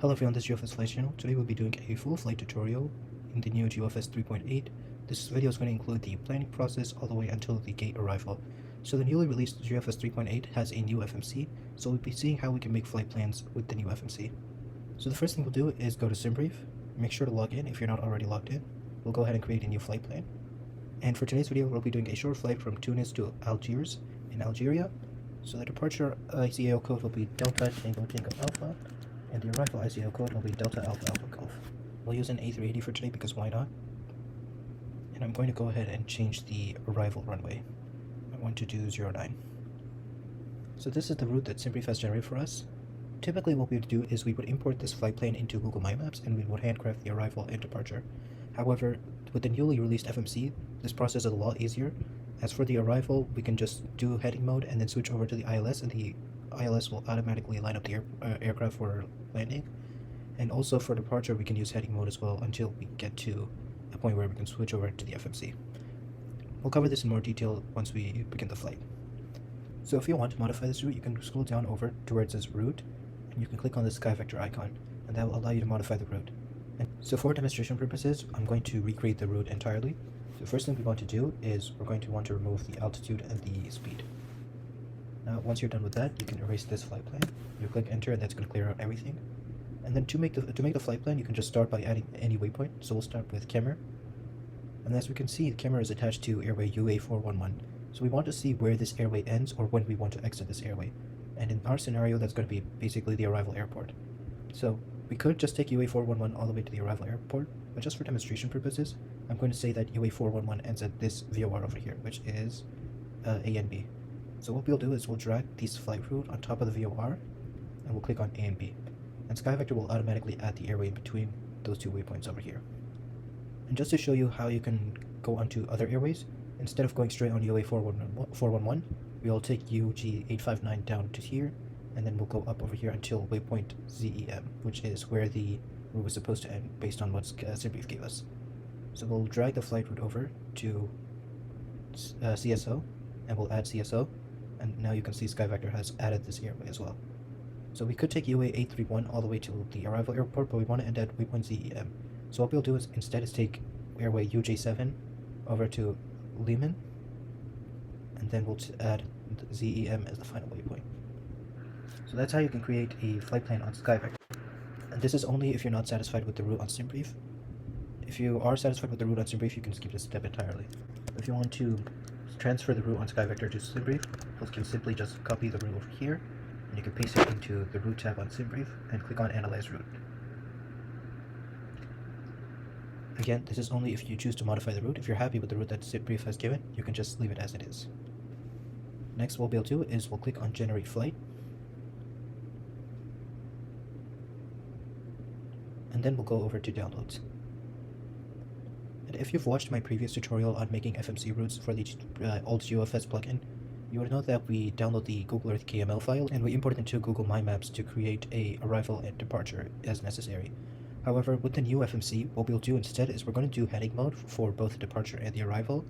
Hello everyone, this is GeoFS Flight Channel. Today we'll be doing a full flight tutorial in the new GeoFS 3.8. This video is going to include the planning process all the way until the gate arrival. So the newly released GeoFS 3.8 has a new FMC, so we'll be seeing how we can make flight plans with the new FMC. So the first thing we'll do is go to SimBrief, make sure to log in if you're not already logged in. We'll go ahead and create a new flight plan. And for today's video, we'll be doing a short flight from Tunis to Algiers in Algeria. So the departure ICAO code will be Delta Tango Tango Alpha, and the arrival ICAO code will be Delta Alpha Alpha Golf. We'll use an A380 for today because why not? And I'm going to go ahead and change the arrival runway. I want to do 09. So this is the route that SimBrief has generated for us. Typically what we would do is we would import this flight plan into Google My Maps and we would handcraft the arrival and departure. However, with the newly released FMC, this process is a lot easier. As for the arrival, we can just do heading mode and then switch over to the ILS, and the ILS will automatically line up the aircraft for landing. And also for departure, we can use heading mode as well until we get to a point where we can switch over to the FMC. We'll cover this in more detail once we begin the flight. So if you want to modify this route, you can scroll down over to where it says route, and you can click on the sky vector icon, and that will allow you to modify the route. And so for demonstration purposes, I'm going to recreate the route entirely. So the first thing we want to do is we're going to want to remove the altitude and the speed. Now, once you're done with that, you can erase this flight plan. You click enter, and that's going to clear out everything. And then to make the flight plan, you can just start by adding any waypoint. So we'll start with Kemmer. And as we can see, the Kemmer is attached to airway UA411. So we want to see where this airway ends or when we want to exit this airway. And in our scenario, that's going to be basically the arrival airport. So we could just take UA411 all the way to the arrival airport, but just for demonstration purposes, I'm going to say that UA411 ends at this VOR over here, which is A and B. So what we'll do is we'll drag this flight route on top of the VOR, and we'll click on A and B. And SkyVector will automatically add the airway in between those two waypoints over here. And just to show you how you can go onto other airways, instead of going straight on UA411, we'll take UG859 down to here, and then we'll go up over here until waypoint ZEM, which is where the route was supposed to end based on what SimBrief gave us. So we'll drag the flight route over to CSO, and we'll add CSO, and now you can see SkyVector has added this airway as well. So we could take UA831 all the way to the arrival airport, but we want to end at waypoint ZEM. So what we'll do is instead is take airway UJ7 over to Lehman, and then we'll add ZEM as the final waypoint. So that's how you can create a flight plan on SkyVector. And this is only if you're not satisfied with the route on SimBrief. If you are satisfied with the route on SimBrief, you can skip this step entirely. If you want to transfer the route on SkyVector to SimBrief, you can simply just copy the route over here, and you can paste it into the route tab on SimBrief and click on Analyze Route. Again, this is only if you choose to modify the route. If you're happy with the route that SimBrief has given, you can just leave it as it is. Next, what we'll do is we'll click on Generate Flight, and then we'll go over to Downloads. And if you've watched my previous tutorial on making FMC routes for the old GeoFS plugin, you would know that we download the Google Earth KML file and we import it into Google My Maps to create a arrival and departure as necessary. However, with the new FMC, what we'll do instead is we're going to do heading mode for both the departure and the arrival.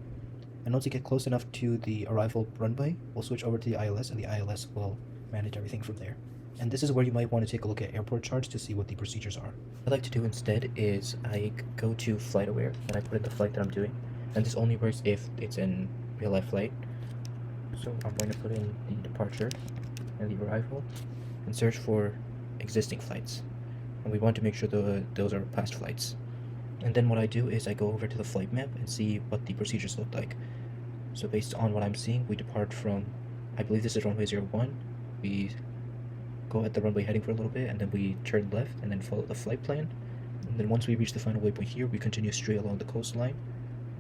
And once you get close enough to the arrival runway, we'll switch over to the ILS, and the ILS will manage everything from there. And this is where you might want to take a look at airport charts to see what the procedures are. What I like to do instead is I go to FlightAware and I put in the flight that I'm doing. And this only works if it's in real life flight. So I'm going to put in the departure and the arrival and search for existing flights. And we want to make sure those are past flights. And then what I do is I go over to the flight map and see what the procedures look like. So based on what I'm seeing, we depart from, I believe this is runway 01. We go at the runway heading for a little bit, and then we turn left and then follow the flight plan. And then once we reach the final waypoint here, we continue straight along the coastline.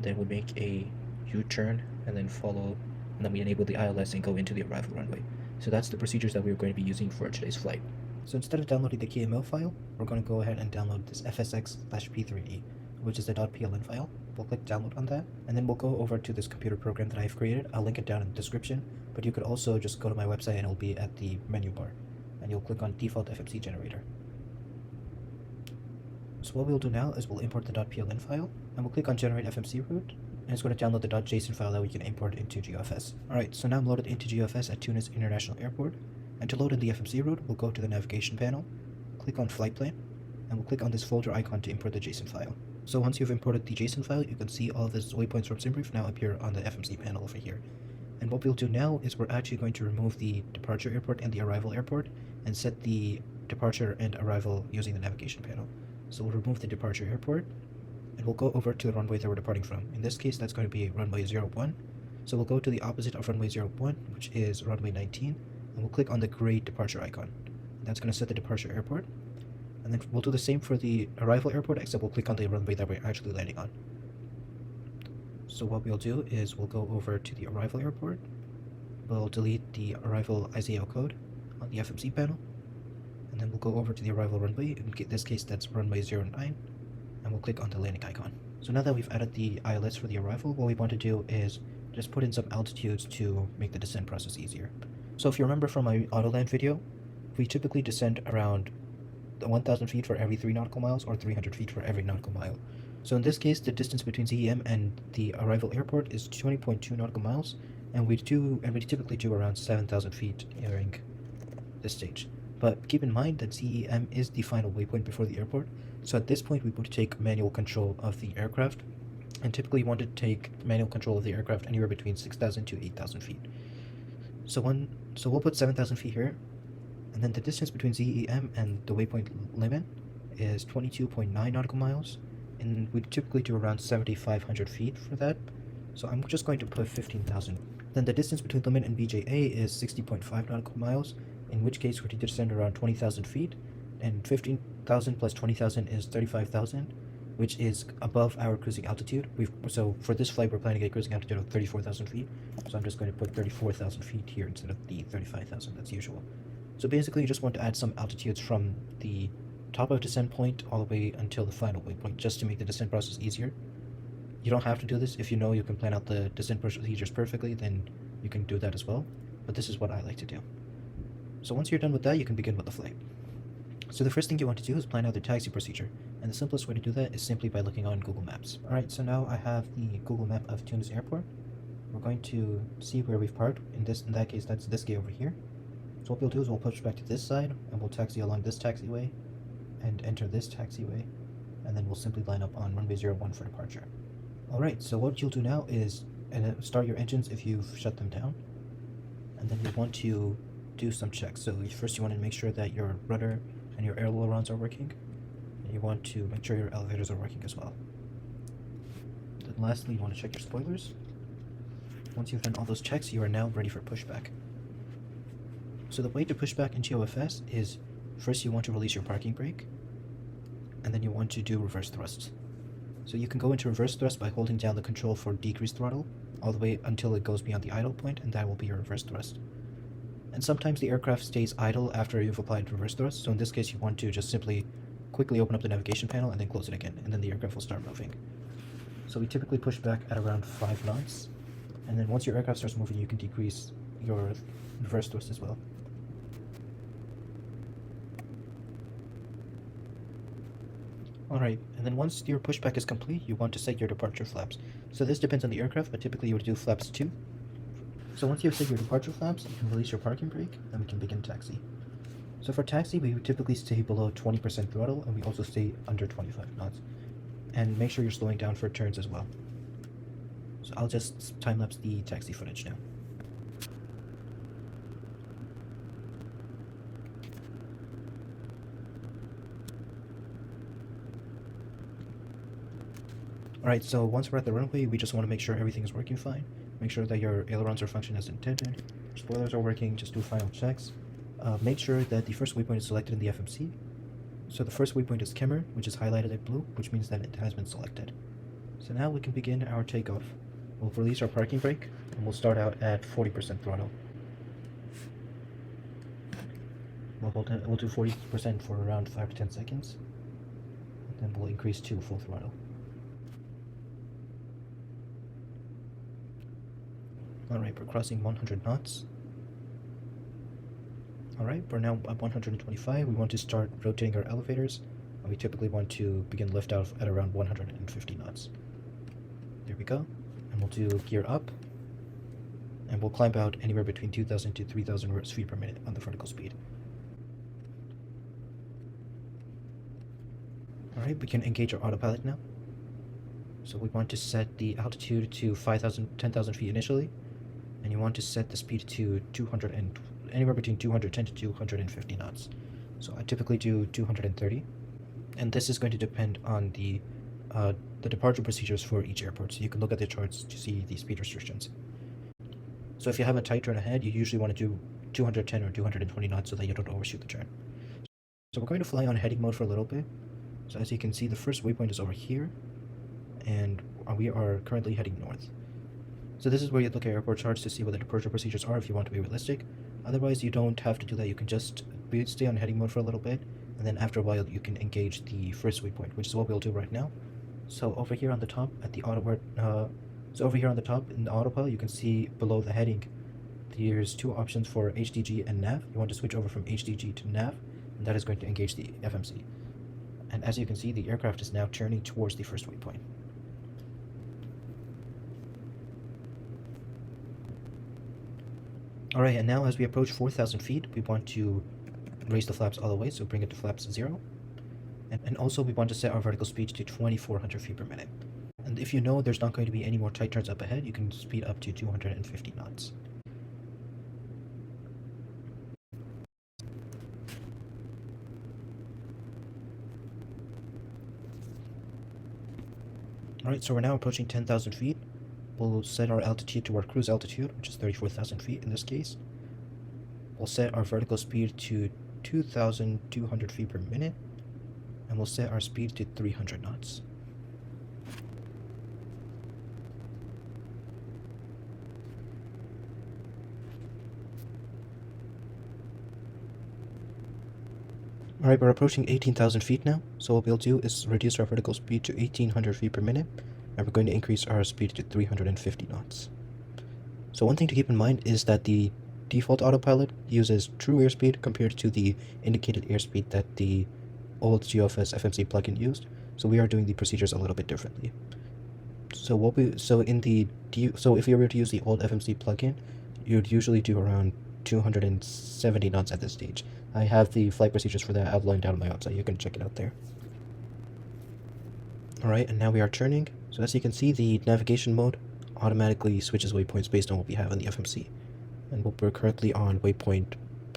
Then we make a U-turn and then follow, and then we enable the ILS and go into the arrival runway. So that's the procedures that we're going to be using for today's flight. So instead of downloading the KML file, we're going to go ahead and download this FSX/P3E, which is the .pln file. We'll click download on that, and then we'll go over to this computer program that I've created. I'll link it down in the description, but you could also just go to my website and it'll be at the menu bar, and you'll click on default FMC generator. So what we'll do now is we'll import the .pln file, and we'll click on generate FMC route, and it's going to download the .json file that we can import into GeoFS. Alright, so now I'm loaded into GeoFS at Tunis International Airport, and to load in the FMC route, we'll go to the navigation panel, click on flight plan, and we'll click on this folder icon to import the JSON file. So once you've imported the JSON file, you can see all of these waypoints from SimBrief now appear on the FMC panel over here. And what we'll do now is we're actually going to remove the departure airport and the arrival airport and set the departure and arrival using the navigation panel. So we'll remove the departure airport and we'll go over to the runway that we're departing from. In this case, that's going to be runway 01. So we'll go to the opposite of runway 01, which is runway 19, and we'll click on the gray departure icon. That's going to set the departure airport. And then we'll do the same for the arrival airport, except we'll click on the runway that we're actually landing on. So what we'll do is we'll go over to the arrival airport. We'll delete the arrival ICAO code on the FMC panel. And then we'll go over to the arrival runway. In this case, that's runway 09. And we'll click on the landing icon. So now that we've added the ILS for the arrival, what we want to do is just put in some altitudes to make the descent process easier. So if you remember from my autoland video, we typically descend around 1,000 feet for every 3 nautical miles or 300 feet for every nautical mile. So in this case, the distance between ZEM and the arrival airport is 20.2 nautical miles, and we typically do around 7,000 feet during this stage. But keep in mind that ZEM is the final waypoint before the airport, so at this point we would take manual control of the aircraft, and typically want to take manual control of the aircraft anywhere between 6,000 to 8,000 feet. So we'll put 7,000 feet here, and then the distance between ZEM and the waypoint limit is 22.9 nautical miles, and we typically do around 7,500 feet for that, so I'm just going to put 15,000. Then the distance between limit and BJA is 60.5 nautical miles, in which case we're to descend around 20,000 feet, and 15,000 plus 20,000 is 35,000, which is above our cruising altitude. So for this flight, we're planning a cruising altitude of 34,000 feet, so I'm just going to put 34,000 feet here instead of the 35,000 that's usual. So basically, you just want to add some altitudes from the top of descent point all the way until the final waypoint, just to make the descent process easier. You don't have to do this. If you know you can plan out the descent procedures perfectly, then you can do that as well, but this is what I like to do. So once you're done with that, you can begin with the flight. So the first thing you want to do is plan out the taxi procedure, and the simplest way to do that is simply by looking on Google Maps. Alright, so now I have the Google map of Tunis Airport. We're going to see where we've parked. In that case, that's this gate over here. So what we'll do is we'll push back to this side, and we'll taxi along this taxiway, and enter this taxiway, and then we'll simply line up on runway 01 for departure. Alright, so what you'll do now is start your engines if you've shut them down, and then you want to do some checks. So first you want to make sure that your rudder and your ailerons are working, and you want to make sure your elevators are working as well. Then lastly, you want to check your spoilers. Once you've done all those checks, you are now ready for pushback. So the way to push back in GeoFS is, first you want to release your parking brake, and then you want to do reverse thrust. So you can go into reverse thrust by holding down the control for decreased throttle all the way until it goes beyond the idle point, and that will be your reverse thrust. And sometimes the aircraft stays idle after you've applied reverse thrust, so in this case you want to just simply quickly open up the navigation panel and then close it again, and then the aircraft will start moving. So we typically push back at around 5 knots, and then once your aircraft starts moving, you can decrease your reverse thrust as well. Alright, and then once your pushback is complete, you want to set your departure flaps. So this depends on the aircraft, but typically you would do flaps 2. So once you've set your departure flaps, you can release your parking brake, and we can begin taxi. So for taxi, we would typically stay below 20% throttle, and we also stay under 25 knots. And make sure you're slowing down for turns as well. So I'll just time-lapse the taxi footage now. Alright, so once we're at the runway, we just want to make sure everything is working fine. Make sure that your ailerons are functioning as intended, spoilers are working, just do final checks. Make sure that the first waypoint is selected in the FMC. So the first waypoint is Kemmer, which is highlighted in blue, which means that it has been selected. So now we can begin our takeoff. We'll release our parking brake, and we'll start out at 40% throttle. We'll do 40% for around 5 to 10 seconds, and then we'll increase to full throttle. Alright, we're crossing 100 knots. Alright, we're now at 125. We want to start rotating our elevators, and we typically want to begin liftoff at around 150 knots. There we go. And we'll do gear up, and we'll climb out anywhere between 2,000 to 3,000 feet per minute on the vertical speed. Alright, we can engage our autopilot now. So we want to set the altitude to 10,000 feet initially, and you want to set the speed to anywhere between 210 to 250 knots. So I typically do 230, and this is going to depend on the departure procedures for each airport. So you can look at the charts to see the speed restrictions. So if you have a tight turn ahead, you usually want to do 210 or 220 knots so that you don't overshoot the turn. So we're going to fly on heading mode for a little bit. So as you can see, the first waypoint is over here, and we are currently heading north. So this is where you look at airport charts to see what the departure procedures are if you want to be realistic. Otherwise, you don't have to do that. You can just stay on heading mode for a little bit, and then after a while, you can engage the first waypoint, which is what we'll do right now. So over here on the top at the so over here on the top in the autopilot, you can see below the heading, there's two options for HDG and nav. You want to switch over from HDG to nav, and that is going to engage the FMC. And as you can see, the aircraft is now turning towards the first waypoint. Alright, and now as we approach 4,000 feet, we want to raise the flaps all the way, so bring it to flaps 0. And also we want to set our vertical speed to 2,400 feet per minute. And if you know there's not going to be any more tight turns up ahead, you can speed up to 250 knots. Alright, so we're now approaching 10,000 feet. We'll set our altitude to our cruise altitude, which is 34,000 feet in this case. We'll set our vertical speed to 2,200 feet per minute, and we'll set our speed to 300 knots. Alright, we're approaching 18,000 feet now, so what we'll do is reduce our vertical speed to 1,800 feet per minute, and we're going to increase our speed to 350 knots. So one thing to keep in mind is that the default autopilot uses true airspeed compared to the indicated airspeed that the old GeoFS FMC plugin used, so we are doing the procedures a little bit differently. So if you were to use the old FMC plugin, you'd usually do around 270 knots at this stage. I have the flight procedures for that outlined down on my website. You can check it out there. Alright, and now we are turning. So as you can see, the navigation mode automatically switches waypoints based on what we have in the FMC. And we're currently on waypoint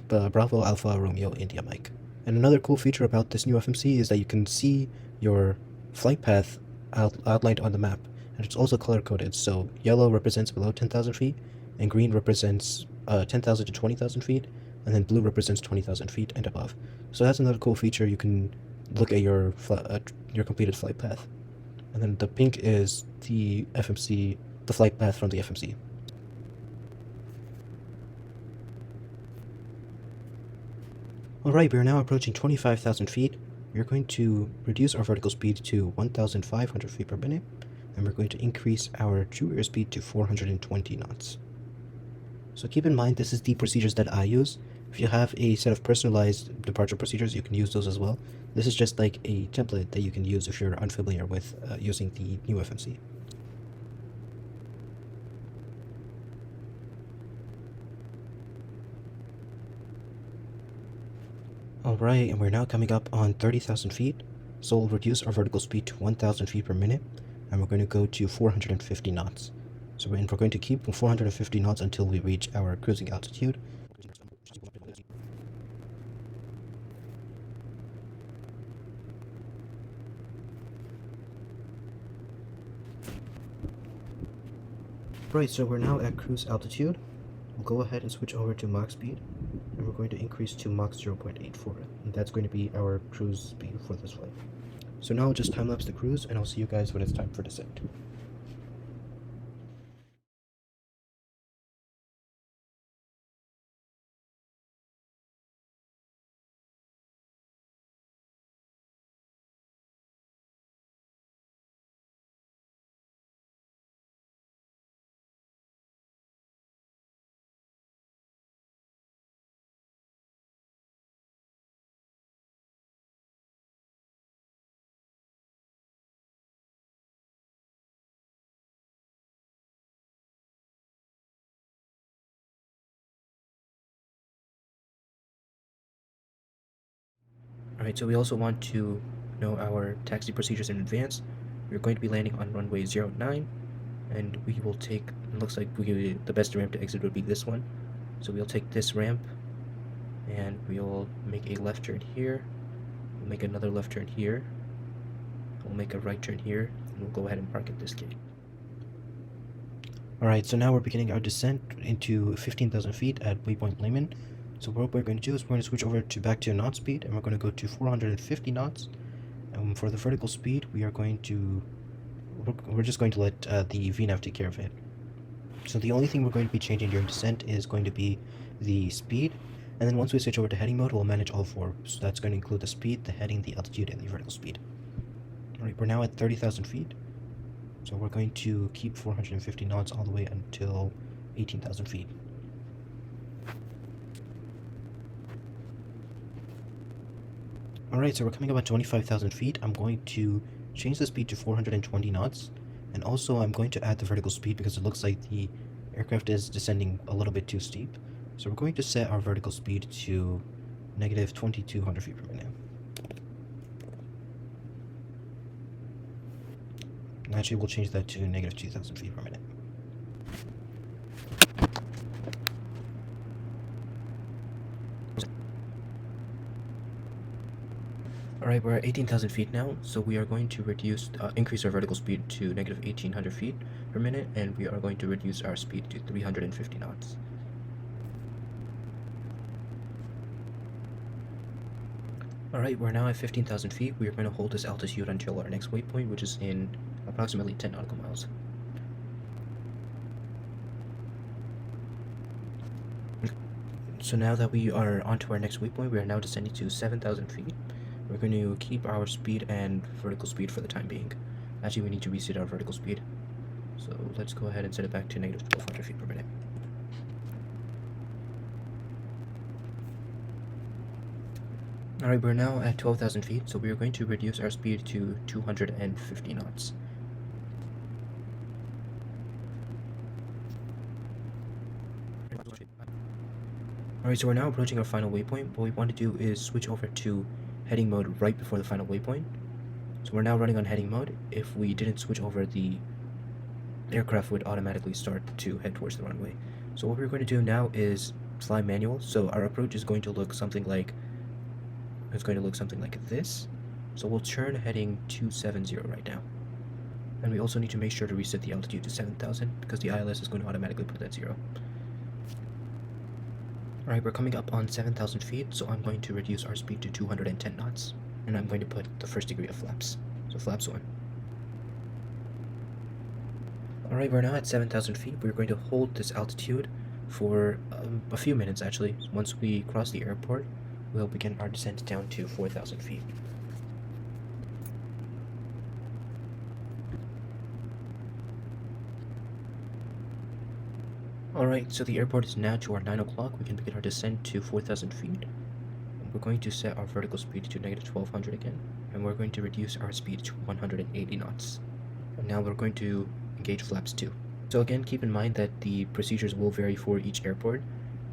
Bravo Alpha Romeo India Mike. And another cool feature about this new FMC is that you can see your flight path outlined on the map. And it's also color coded, so yellow represents below 10,000 feet, and green represents 10,000 to 20,000 feet, and then blue represents 20,000 feet and above. So that's another cool feature. You can look at your completed flight path. And then the pink is the FMC, the flight path from the FMC. Alright, we are now approaching 25,000 feet. We're going to reduce our vertical speed to 1,500 feet per minute, and we're going to increase our true airspeed to 420 knots. So keep in mind, this is the procedures that I use. If you have a set of personalized departure procedures, you can use those as well. This is just like a template that you can use if you're unfamiliar with using the new FMC. Alright, and we're now coming up on 30,000 feet, so we'll reduce our vertical speed to 1,000 feet per minute, and we're going to go to 450 knots. So we're going to keep 450 knots until we reach our cruising altitude. Right, so we're now at cruise altitude. We'll go ahead and switch over to Mach speed, and we're going to increase to Mach 0.84, and that's going to be our cruise speed for this flight. So now I'll just time-lapse the cruise, and I'll see you guys when it's time for descent. Alright, so we also want to know our taxi procedures in advance, we're going to be landing on runway 09, and we will take, it looks like the best ramp to exit would be this one. So we'll take this ramp, and we'll make a left turn here, we'll make another left turn here, we'll make a right turn here, and we'll go ahead and park at this gate. Alright, so now we're beginning our descent into 15,000 feet at waypoint Lehman. So what we're going to do is we're going to switch over back to knot speed, and we're going to go to 450 knots. For the vertical speed, we're just going to let the VNAV take care of it. So the only thing we're going to be changing during descent is going to be the speed, and then once we switch over to heading mode, we'll manage all four. So that's going to include the speed, the heading, the altitude, and the vertical speed. Alright, we're now at 30,000 feet. So we're going to keep 450 knots all the way until 18,000 feet. Alright, so we're coming up at 25,000 feet. I'm going to change the speed to 420 knots. And also I'm going to add the vertical speed because it looks like the aircraft is descending a little bit too steep. So we're going to set our vertical speed to negative 2,200 feet per minute. Actually, we'll change that to negative 2,000 feet per minute. Alright, we're at 18,000 feet now, so we are going to increase our vertical speed to negative 1,800 feet per minute, and we are going to reduce our speed to 350 knots. Alright, we're now at 15,000 feet. We are going to hold this altitude until our next waypoint, which is in approximately 10 nautical miles. So now that we are onto our next waypoint, we are now descending to 7,000 feet. We're going to keep our speed and vertical speed for the time being. Actually, we need to reset our vertical speed. So let's go ahead and set it back to negative 1,200 feet per minute. Alright, we're now at 12,000 feet, so we are going to reduce our speed to 250 knots. Alright, so we're now approaching our final waypoint. What we want to do is switch over to heading mode right before the final waypoint. So we're now running on heading mode. If we didn't switch over, the aircraft would automatically start to head towards the runway. So what we're going to do now is fly manual. So our approach is going to look something like this. So we'll turn heading 270 right now. And we also need to make sure to reset the altitude to 7,000 because the ILS is going to automatically put that 0. Alright, we're coming up on 7,000 feet, so I'm going to reduce our speed to 210 knots. And I'm going to put the first degree of flaps. So flaps 1. Alright, we're now at 7,000 feet. We're going to hold this altitude for a few minutes actually. Once we cross the airport, we'll begin our descent down to 4,000 feet. Alright, so the airport is now to our 9 o'clock. We can begin our descent to 4,000 feet. We're going to set our vertical speed to negative 1,200 again, and we're going to reduce our speed to 180 knots. And now we're going to engage flaps 2. So again, keep in mind that the procedures will vary for each airport.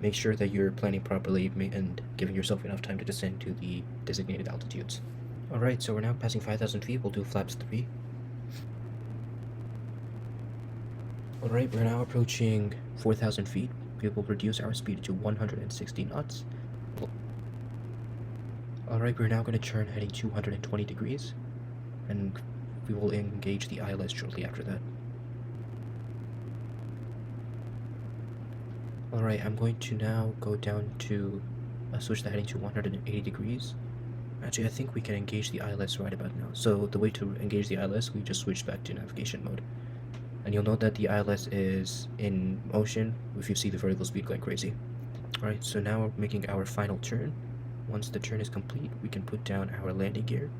Make sure that you're planning properly and giving yourself enough time to descend to the designated altitudes. Alright, so we're now passing 5,000 feet. We'll do flaps 3. Alright, we're now approaching 4,000 feet. We will reduce our speed to 160 knots. Alright, we're now going to turn heading 220 degrees, and we will engage the ILS shortly after that. Alright, I'm going to now go down to switch the heading to 180 degrees. Actually, I think we can engage the ILS right about now. So the way to engage the ILS, we just switch back to navigation mode. And you'll note that the ILS is in motion if you see the vertical speed going crazy. Alright, so now we're making our final turn. Once the turn is complete, we can put down our landing gear,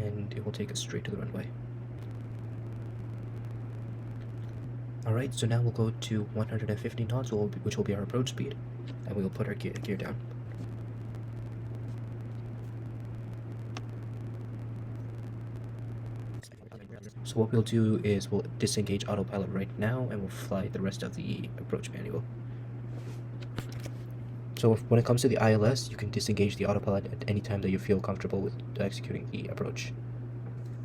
and it will take us straight to the runway. Alright, so now we'll go to 150 knots, which will be our approach speed, and we will put our gear down. So what we'll do is we'll disengage autopilot right now, and we'll fly the rest of the approach manual. So when it comes to the ILS, you can disengage the autopilot at any time that you feel comfortable with executing the approach.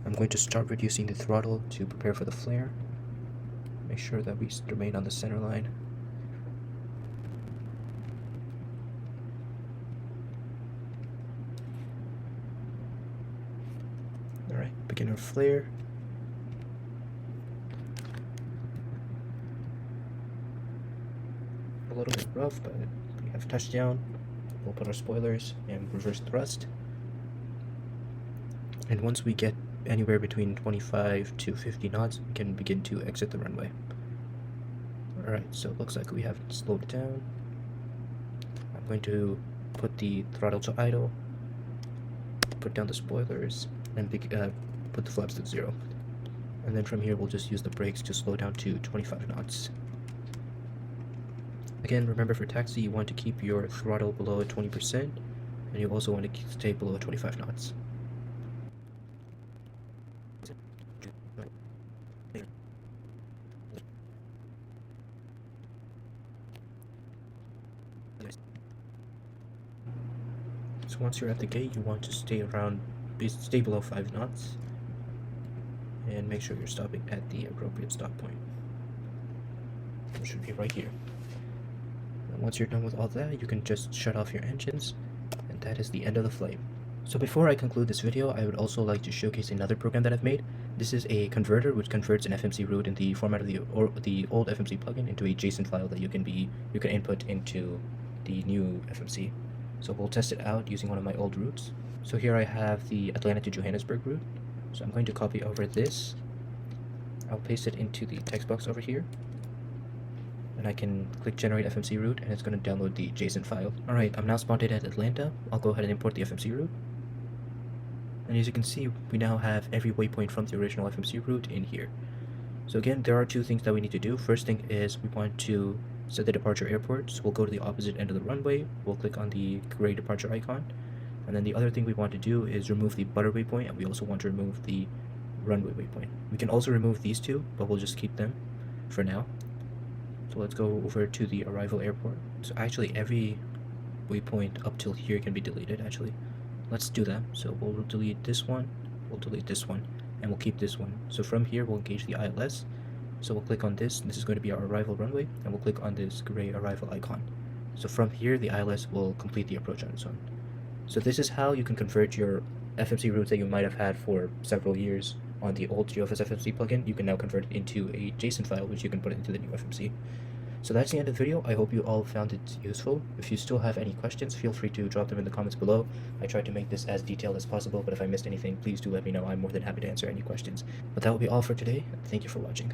I'm going to start reducing the throttle to prepare for the flare. Make sure that we remain on the center line. Alright, begin our flare. A little bit rough, but we have touchdown. We'll put our spoilers and reverse thrust. And once we get anywhere between 25 to 50 knots, we can begin to exit the runway. Alright, so it looks like we have slowed it down. I'm going to put the throttle to idle, put down the spoilers, and put the flaps to 0. And then from here we'll just use the brakes to slow down to 25 knots. Again, remember for taxi you want to keep your throttle below 20%, and you also want to stay below 25 knots. So once you're at the gate, you want to stay below 5 knots, and make sure you're stopping at the appropriate stop point. It should be right here. And once you're done with all that, you can just shut off your engines, and that is the end of the flight. So before I conclude this video, I would also like to showcase another program that I've made. This is a converter which converts an FMC route in the format of the old FMC plugin into a JSON file that you can input into the new FMC. So we'll test it out using one of my old routes. So here I have the Atlanta to Johannesburg route. So I'm going to copy over this. I'll paste it into the text box over here. And I can click generate FMC route, and it's going to download the JSON file. Alright, I'm now spotted at Atlanta. I'll go ahead and import the FMC route. And as you can see, we now have every waypoint from the original FMC route in here. So again, there are two things that we need to do. First thing is we want to set the departure airport. So we'll go to the opposite end of the runway. We'll click on the gray departure icon. And then the other thing we want to do is remove the butter waypoint, and we also want to remove the runway waypoint. We can also remove these two, but we'll just keep them for now. So let's go over to the arrival airport. So actually every waypoint up till here can be deleted actually. Let's do that. So we'll delete this one, we'll delete this one, and we'll keep this one. So from here we'll engage the ILS. So we'll click on this. This is going to be our arrival runway, and we'll click on this gray arrival icon. So from here the ILS will complete the approach on its own. So this is how you can convert your FMC routes that you might have had for several years on the old GeoFS FMC plugin. You can now convert it into a JSON file, which you can put into the new FMC. So that's the end of the video. I hope you all found it useful. If you still have any questions, feel free to drop them in the comments below. I tried to make this as detailed as possible, but if I missed anything, please do let me know. I'm more than happy to answer any questions. But that will be all for today. Thank you for watching.